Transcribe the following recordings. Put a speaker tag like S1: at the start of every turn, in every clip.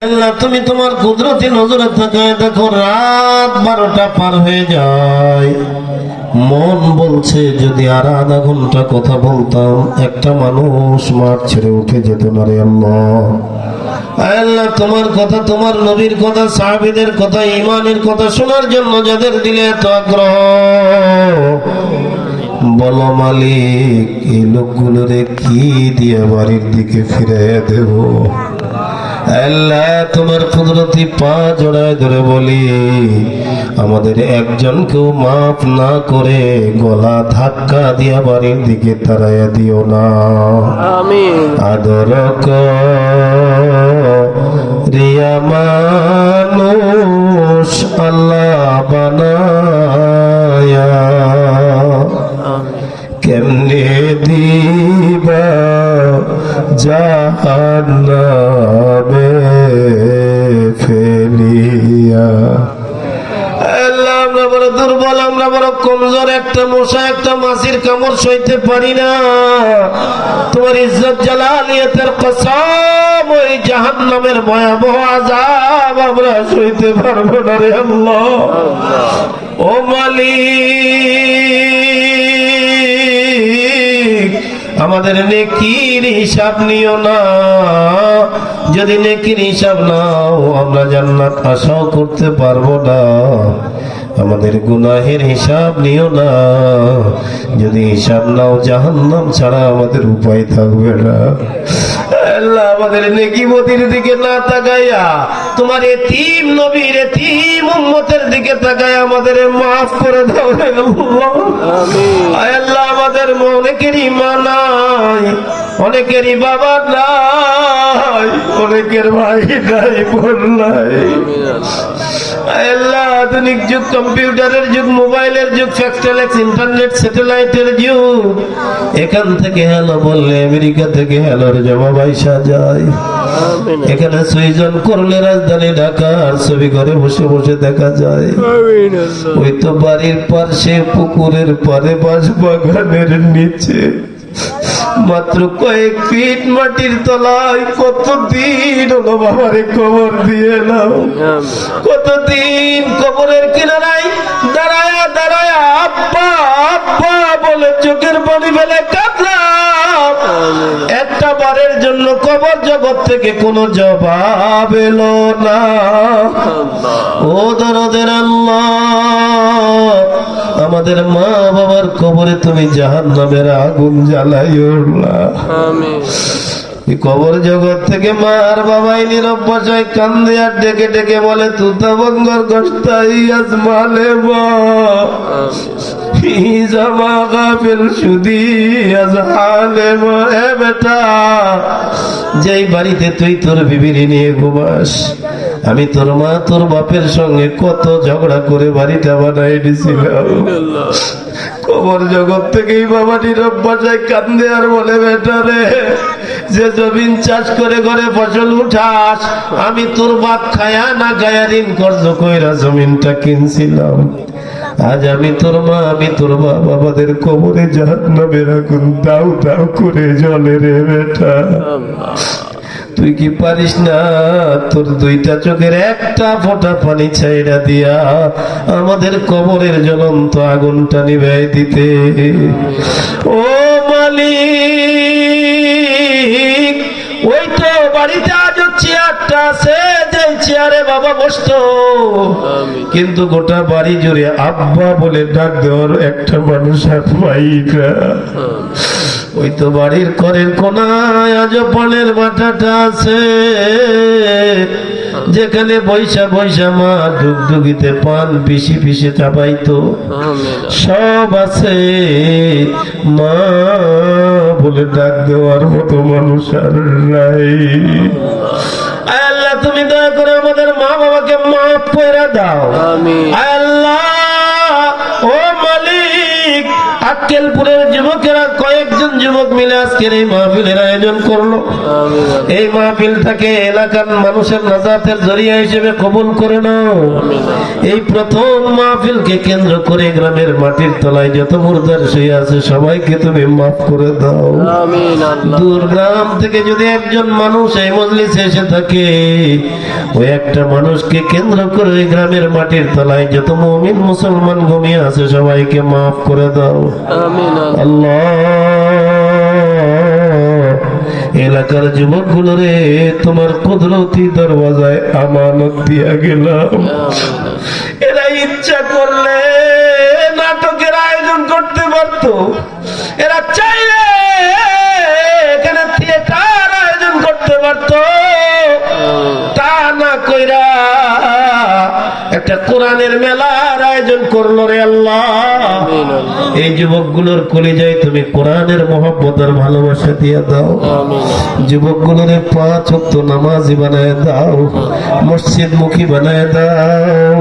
S1: আল্লাহ তুমি তোমার কুদরতি নজরে তাকায় দেখো, রাত 12টা পার হয়ে যায়। মন বলছে যদি আর আধা ঘন্টা কথা বলতাম একটা মানুষ মাঠ ছেড়ে উঠে যেত না রে আল্লাহ। আল্লাহ তোমার কথা, তোমার নবীর কথা, সাহাবীদের কথা, ঈমানের কথা শোনার জন্য যাদের দিলে এত আগ্রহ, বলো মালিক এই লোকগুলোরে কি দিয়ে বাড়ির দিকে ফিরে দেব। আল্লাহ তোমার কুদরতি পা জড়ায় ধরে বলি, আমাদের একজনকেও মাফ না করে গলা ধাক্কা দিয়া বাড়ির দিকে তাড়াইয়া দিও না।
S2: আমিন।
S1: আদর রিয়া মানুষ আল্লাহ বানায়া কেমনে দিবা জাহান্নামে ফেলিয়া। আল্লাহ আমরা বড় দুর্বল, আমরা বড় কমজোর, একটা মশা একটা মাছির কামড় সইতে পারি না। তোমার ইজ্জত জালালিয়াতের কসম ওই জাহান্নামের ভয়াবহ আযাব আমরা সইতে পারবো না রে আল্লাহ। ও মালিক আমাদের নেকির হিসাব নিও না, যদি নেকির হিসাব নাও আমরা জান্নাত আশাও করতে পারবো না। আমাদের গুনাহের হিসাব নিও না, যদি হিসাব নাও জাহান্নাম ছাড়া আমাদের উপায় থাকবে না। আল্লাহ আমাদের নেকিমতির দিকে না তাকাইয়া তোমার এতিম নবীর এতিম উম্মতের দিকে তাকাইয়া আমাদের মাফ করে দাও রে আল্লাহ। আল্লাহ আমাদের অনেকেরই মা নাই, অনেকেরই বাবা নাই, অনেকের ভাই নাই, বোন নাই। আল্লাহ আধুনিক যুগ, কম্পিউটারের যুগ, মোবাইলের যুগ, ফ্যাক্সটেলেক্স, ইন্টারনেট, স্যাটেলাইটের যুগ। এখান থেকে হ্যালো বললে আমেরিকা থেকে হ্যালোর জবাব আইসা যায়। এখানে সুইজন করলে রাজধানী ঢাকার ছবি ঘরে বসে বসে দেখা যায়। ওই তো বাড়ির পাশে পুকুরের পারে বাঁশ বাগানের নিচে মাত্র কয়েক ফিট মাটির তলায় কতদিন হলো বাবারে কবর দিয়ে নাও, কতদিন কবরের কিনারায় দাঁড়ায়া দাঁড়ায়া আব্বা আব্বা বলে চোখের পানি ফেলে কাঁদলাম। একটা বারের জন্য কবর জগৎ থেকে কোনো জবাব এলো না। ও দরদের আল্লাহ আমাদের মা বাবার কবরে তুমি জাহান্নামের আগুন জ্বালাইও না। এই কবর জগৎ থেকে মার বাবাই নীরব ভাষায় কান্দে আর ডেকে ডেকে বলে তুতা বঙ্গর কষ্টাই আজমালে মা জামা গাফিল সুদি আজহালে মা। এ বেটা, যেই বাড়িতে তুই তোর বিবিরি নিয়ে ঘুমাস, আমি তোর মা তোর বাপের সঙ্গে কত ঝগড়া করে বাড়িটা বানাই দিছিলাম। কবর জগৎ থেকেই বাবা নীরব ভাষায় কান্দে আর বলে বেটা রে, যে জমিন চাষ করে ঘরে ফসল উঠাস, আমি তোর বাপ খায়া না গায়া ঋণ কর্জ কইরা জমিনটা কিনছিলাম। আজ আমি তোর মা, আমি তোর বাপ, আমাদের কবরে জাহান্নামের আগুন দাউ দাউ করে জ্বলে রে বেটা। তুই কি পারিস না তোর দুইটা চোখের একটা ফোঁটা পানি ছাইড়া দিয়া আমাদের কবরের জ্বলন্ত আগুনটা নিভাই দিতে? ও মালিক, ওই তো বাড়িতে আজ চেয়ারটা আছে, যে চেয়ারে বাবা বসতো, কিন্তু গোটা বাড়ি জুড়ে আব্বা বলে ডাক দেওয়ার একটা মানুষ আর পাই না। ওই তো বাড়ির ঘরের কোনায় আজ পানের মাথাটা আছে, যেখানে বৈশা বৈশা মা ডুগডুগিতে পান পিষি পিষে চাপাইতো, সব আছে। মা বলে ডাক দেওয়ার মতো মানুষ আর নাই। আল্লাহ তুমি দয়া করে আমাদের মা বাবাকে মাফ করে দাও। আল্লাহ ও মালিক, আক্কেলপুরের যুবকেরা কয়েকজন যুবক মিলে আজকের এই মাহফিলের আয়োজন করলো। এই মাহফিলটাকে এলাকার মানুষের নাজাতের জরিয়া হিসেবে কবুল করে নাও। এই প্রথম মাহফিলকে কেন্দ্র করে গ্রামের মাটির তলায় যত মুর্দার শুয়ে আছে সবাইকে তুমি মাফ করে দাও। দূর গ্রাম থেকে যদি একজন মানুষ এই মজলিসে এসে থাকে, ওই একটা মানুষকে কেন্দ্র করে ওই গ্রামের মাটির তলায় যত মুমিন মুসলমান ঘুমিয়ে আছে সবাইকে মাফ করে দাও। আল্লাহ, এলাকার যুবকগুলো রে তোমার কুদরতি দরওয়াজায় আমানত দিয়া গেলাম। এরা ইচ্ছা করলে নাটকের আয়োজন করতে পারতো, এরা চাইলে এখানে থিয়েটার আয়োজন করতে পারতো, তা না কইরা একটা কোরআনের মেলার আয়োজন করলো রে আল্লাহ। এই যুবকগুলোর কলিজায় তুমি কোরআনের মহব্বত আর ভালোবাসা দিয়ে দাও। যুবকগুলোর 5 ওয়াক্ত নামাজি বানায় দাও, মসজিদ মুখী বানায় দাও,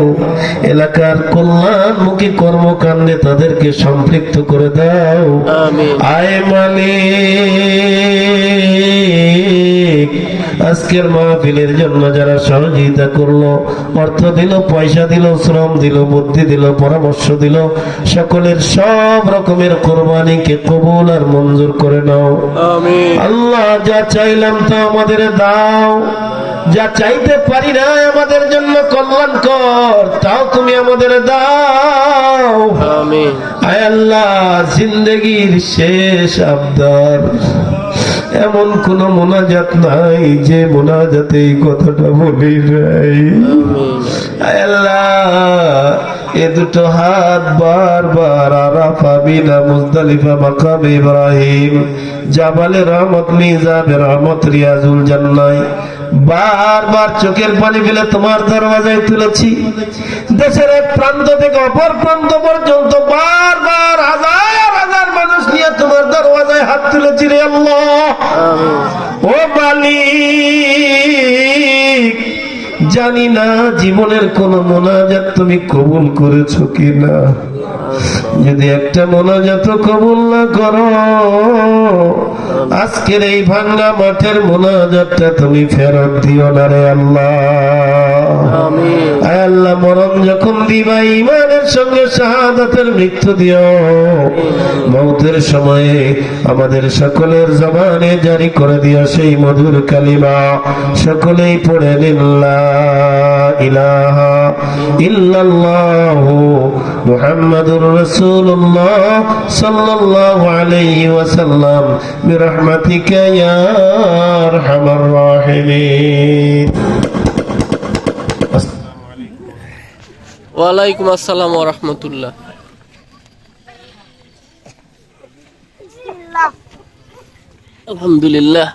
S1: এলাকার কল্যাণমুখী কর্মকাণ্ডে তাদেরকে সম্পৃক্ত করে দাও। আয় মালিক, আজকের মাহফিলের জন্য যারা সহযোগিতা করলো, অর্থ দিল, পয়সা দিল, শ্রম দিল, বুদ্ধি দিল, পরামর্শ দিল, সকলের সব রকমের কোরবানিকে কবুল আর মঞ্জুর করে নাও। আল্লাহ, যা চাইলাম তা আমাদের দাও, যা চাইতে পারি না আমাদের জন্য কল্যাণকর তাও তুমি আমাদের দাও। আয় আল্লাহ, জিন্দগির শেষ আবদার, এমন কোন মোনাজাত নাই যে মোনাজাতে এই কথাটা বলি নাই। আয় আল্লাহ, এ দুটো হাত বারবার আরাফা, বিনা, মুজদালিফা, মাকাম ইব্রাহিম, জাবালে রহমত, মিজাবে রহমত, রিয়াজুল জান্নাহ বারবার চোখের পানি ফেলে তোমার দরওয়াজায় তুলেছি। দেশের এক প্রান্ত থেকে অপর প্রান্ত পর্যন্ত বারবার হাজার হাজার মানুষ নিয়ে তোমার দরওয়াজায় হাত তুলেছি রে আল্লাহ। ও মালিক, জানি না জীবনের কোন মোনাজাত তুমি কবুল করেছো কিনা। যদি একটা মোনাজাত কবুল না করো, আজকের এই ভাঙ্গা মাঠের মোনাজাতটা তুমি ফেরত দিও না রে আল্লাহ। আয় আল্লাহ, মরণ যখন দিবা ঈমানের সঙ্গে শাহাদাতের মৃত্যু দিও। মৌতের সময়ে আমাদের সকলের জবানে জারি করে দিও সেই মধুর কালিমা, সকলেই পড়ে নিন লা ইলাহা ইল্লাল্লাহু মুহাম্মাদুর রাসূলুল্লাহ সাল্লাল্লাহু আলাইহি ওয়াসাল্লাম বিরহমাতিকা ইয়া আরহামার রাহিমিন।
S2: ওয়ালাইকুম আসসালাম ওয়া রাহমাতুল্লাহ। আলহামদুলিল্লাহ।